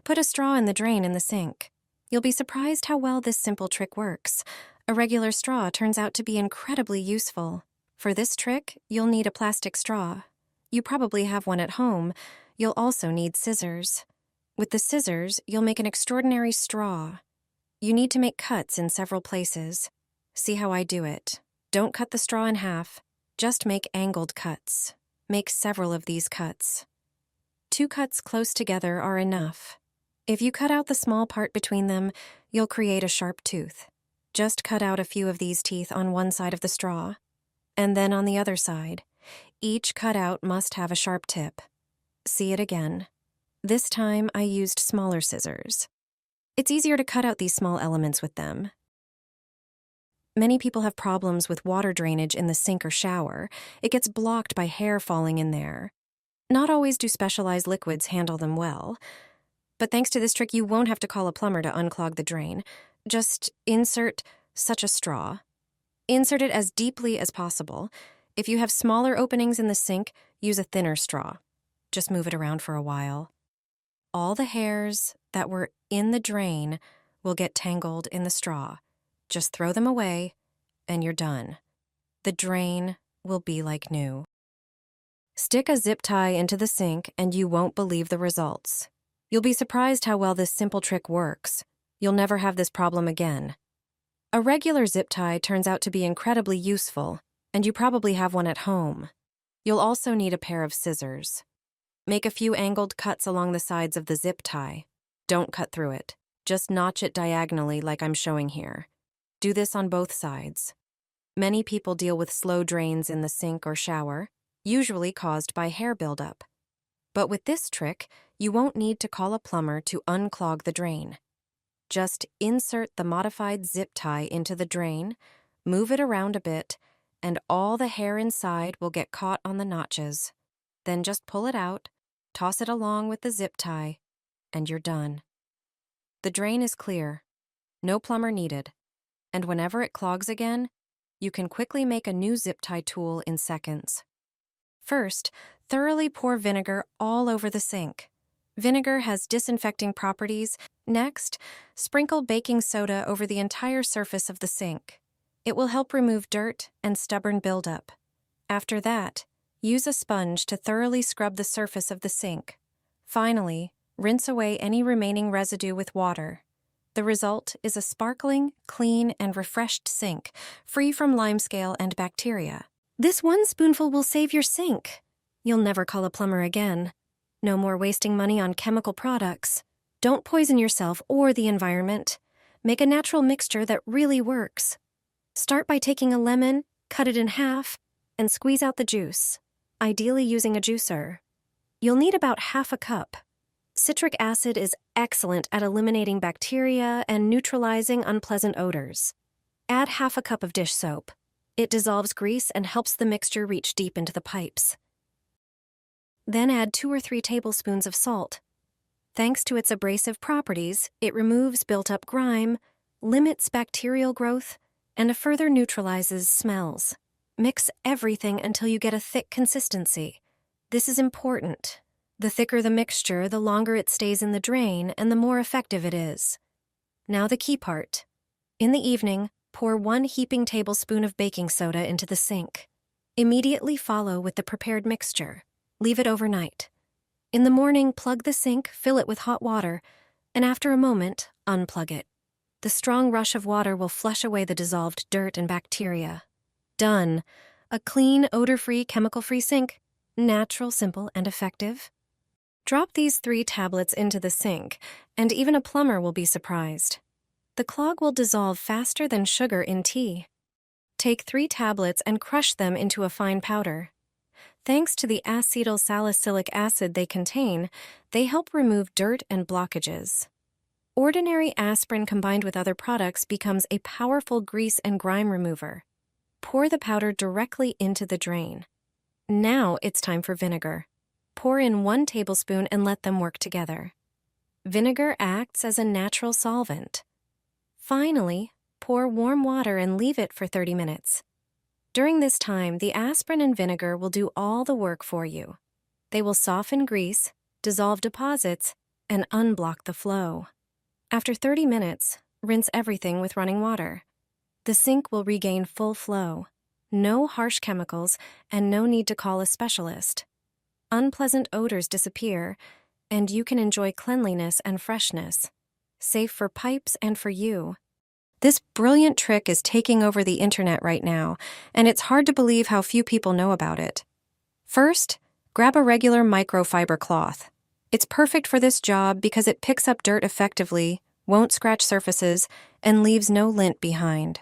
Put a straw in the drain in the sink. You'll be surprised how well this simple trick works. A regular straw turns out to be incredibly useful. For this trick, you'll need a plastic straw. You probably have one at home. You'll also need scissors. With the scissors, you'll make an extraordinary straw. You need to make cuts in several places. See how I do it. Don't cut the straw in half. Just make angled cuts. Make several of these cuts. 2 cuts close together are enough. If you cut out the small part between them, you'll create a sharp tooth. Just cut out a few of these teeth on one side of the straw, and then on the other side. Each cutout must have a sharp tip. See it again. This time I used smaller scissors. It's easier to cut out these small elements with them. Many people have problems with water drainage in the sink or shower. It gets blocked by hair falling in there. Not always do specialized liquids handle them well. But thanks to this trick, you won't have to call a plumber to unclog the drain. Just insert such a straw. Insert it as deeply as possible. If you have smaller openings in the sink, use a thinner straw. Just move it around for a while. All the hairs that were in the drain will get tangled in the straw. Just throw them away, and you're done. The drain will be like new. Stick a zip tie into the sink, and you won't believe the results. You'll be surprised how well this simple trick works. You'll never have this problem again. A regular zip tie turns out to be incredibly useful, and you probably have one at home. You'll also need a pair of scissors. Make a few angled cuts along the sides of the zip tie. Don't cut through it. Just notch it diagonally like I'm showing here. Do this on both sides. Many people deal with slow drains in the sink or shower, usually caused by hair buildup. But with this trick, you won't need to call a plumber to unclog the drain. Just insert the modified zip tie into the drain, move it around a bit, and all the hair inside will get caught on the notches. Then just pull it out, toss it along with the zip tie, and you're done. The drain is clear. No plumber needed. And whenever it clogs again, you can quickly make a new zip tie tool in seconds. First, thoroughly pour vinegar all over the sink. Vinegar has disinfecting properties. Next, sprinkle baking soda over the entire surface of the sink. It will help remove dirt and stubborn buildup. After that, use a sponge to thoroughly scrub the surface of the sink. Finally, rinse away any remaining residue with water. The result is a sparkling, clean, and refreshed sink, free from limescale and bacteria. This one spoonful will save your sink. You'll never call a plumber again. No more wasting money on chemical products. Don't poison yourself or the environment. Make a natural mixture that really works. Start by taking a lemon, cut it in half, and squeeze out the juice, ideally using a juicer. You'll need about half a cup. Citric acid is excellent at eliminating bacteria and neutralizing unpleasant odors. Add half a cup of dish soap. It dissolves grease and helps the mixture reach deep into the pipes. Then add 2 or 3 tablespoons of salt. Thanks to its abrasive properties, it removes built-up grime, limits bacterial growth, and further neutralizes smells. Mix everything until you get a thick consistency. This is important. The thicker the mixture, the longer it stays in the drain, and the more effective it is. Now the key part. In the evening, pour 1 heaping tablespoon of baking soda into the sink. Immediately follow with the prepared mixture. Leave it overnight. In the morning, plug the sink, fill it with hot water, and after a moment, unplug it. The strong rush of water will flush away the dissolved dirt and bacteria. Done. A clean, odor-free, chemical-free sink. Natural, simple, and effective. Drop these 3 tablets into the sink, and even a plumber will be surprised. The clog will dissolve faster than sugar in tea. Take 3 tablets and crush them into a fine powder. Thanks to the acetyl-salicylic acid they contain, they help remove dirt and blockages. Ordinary aspirin combined with other products becomes a powerful grease and grime remover. Pour the powder directly into the drain. Now it's time for vinegar. Pour in 1 tablespoon and let them work together. Vinegar acts as a natural solvent. Finally, pour warm water and leave it for 30 minutes. During this time, the aspirin and vinegar will do all the work for you. They will soften grease, dissolve deposits, and unblock the flow. After 30 minutes, rinse everything with running water. The sink will regain full flow. No harsh chemicals and no need to call a specialist. Unpleasant odors disappear, and you can enjoy cleanliness and freshness. Safe for pipes and for you. This brilliant trick is taking over the internet right now, and it's hard to believe how few people know about it. First, grab a regular microfiber cloth. It's perfect for this job because it picks up dirt effectively, won't scratch surfaces, and leaves no lint behind.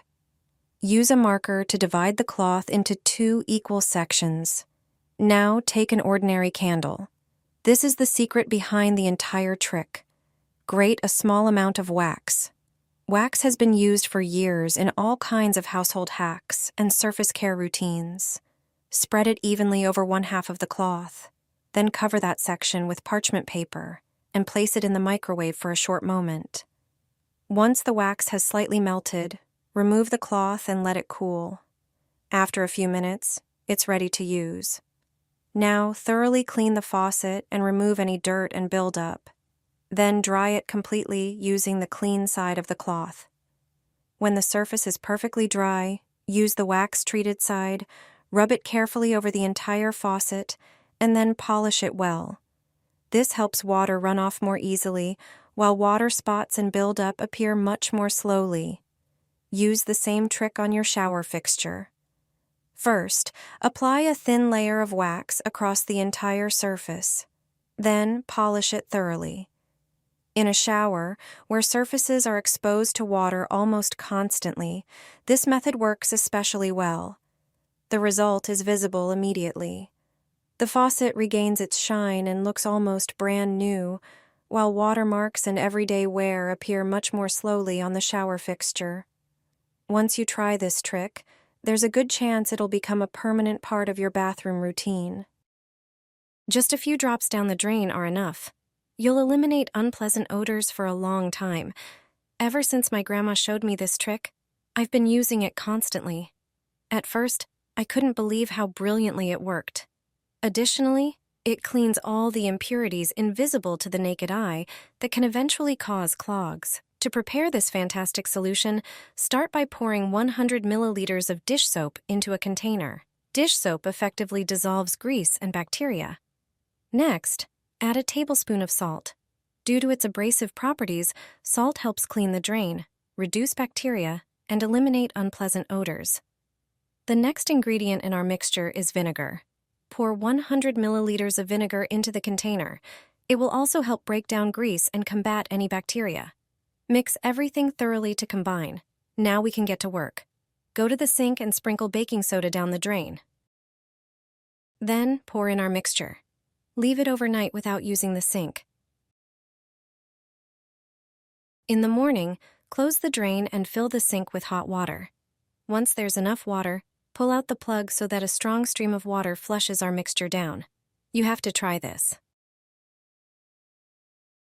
Use a marker to divide the cloth into 2 equal sections. Now take an ordinary candle. This is the secret behind the entire trick. Grate a small amount of wax. Wax has been used for years in all kinds of household hacks and surface care routines. Spread it evenly over 1/2 of the cloth. Then cover that section with parchment paper and place it in the microwave for a short moment. Once the wax has slightly melted, remove the cloth and let it cool. After a few minutes, it's ready to use. Now, thoroughly clean the faucet and remove any dirt and buildup. Then dry it completely using the clean side of the cloth. When the surface is perfectly dry, use the wax-treated side, rub it carefully over the entire faucet, and then polish it well. This helps water run off more easily, while water spots and buildup appear much more slowly. Use the same trick on your shower fixture. First, apply a thin layer of wax across the entire surface. Then polish it thoroughly. In a shower, where surfaces are exposed to water almost constantly, this method works especially well. The result is visible immediately. The faucet regains its shine and looks almost brand new, while watermarks and everyday wear appear much more slowly on the shower fixture. Once you try this trick, there's a good chance it'll become a permanent part of your bathroom routine. Just a few drops down the drain are enough. You'll eliminate unpleasant odors for a long time. Ever since my grandma showed me this trick, I've been using it constantly. At first, I couldn't believe how brilliantly it worked. Additionally, it cleans all the impurities invisible to the naked eye that can eventually cause clogs. To prepare this fantastic solution, start by pouring 100 milliliters of dish soap into a container. Dish soap effectively dissolves grease and bacteria. Next, add a tablespoon of salt. Due to its abrasive properties, salt helps clean the drain, reduce bacteria, and eliminate unpleasant odors. The next ingredient in our mixture is vinegar. Pour 100 milliliters of vinegar into the container. It will also help break down grease and combat any bacteria. Mix everything thoroughly to combine. Now we can get to work. Go to the sink and sprinkle baking soda down the drain. Then pour in our mixture. Leave it overnight without using the sink. In the morning, close the drain and fill the sink with hot water. Once there's enough water, pull out the plug so that a strong stream of water flushes our mixture down. You have to try this.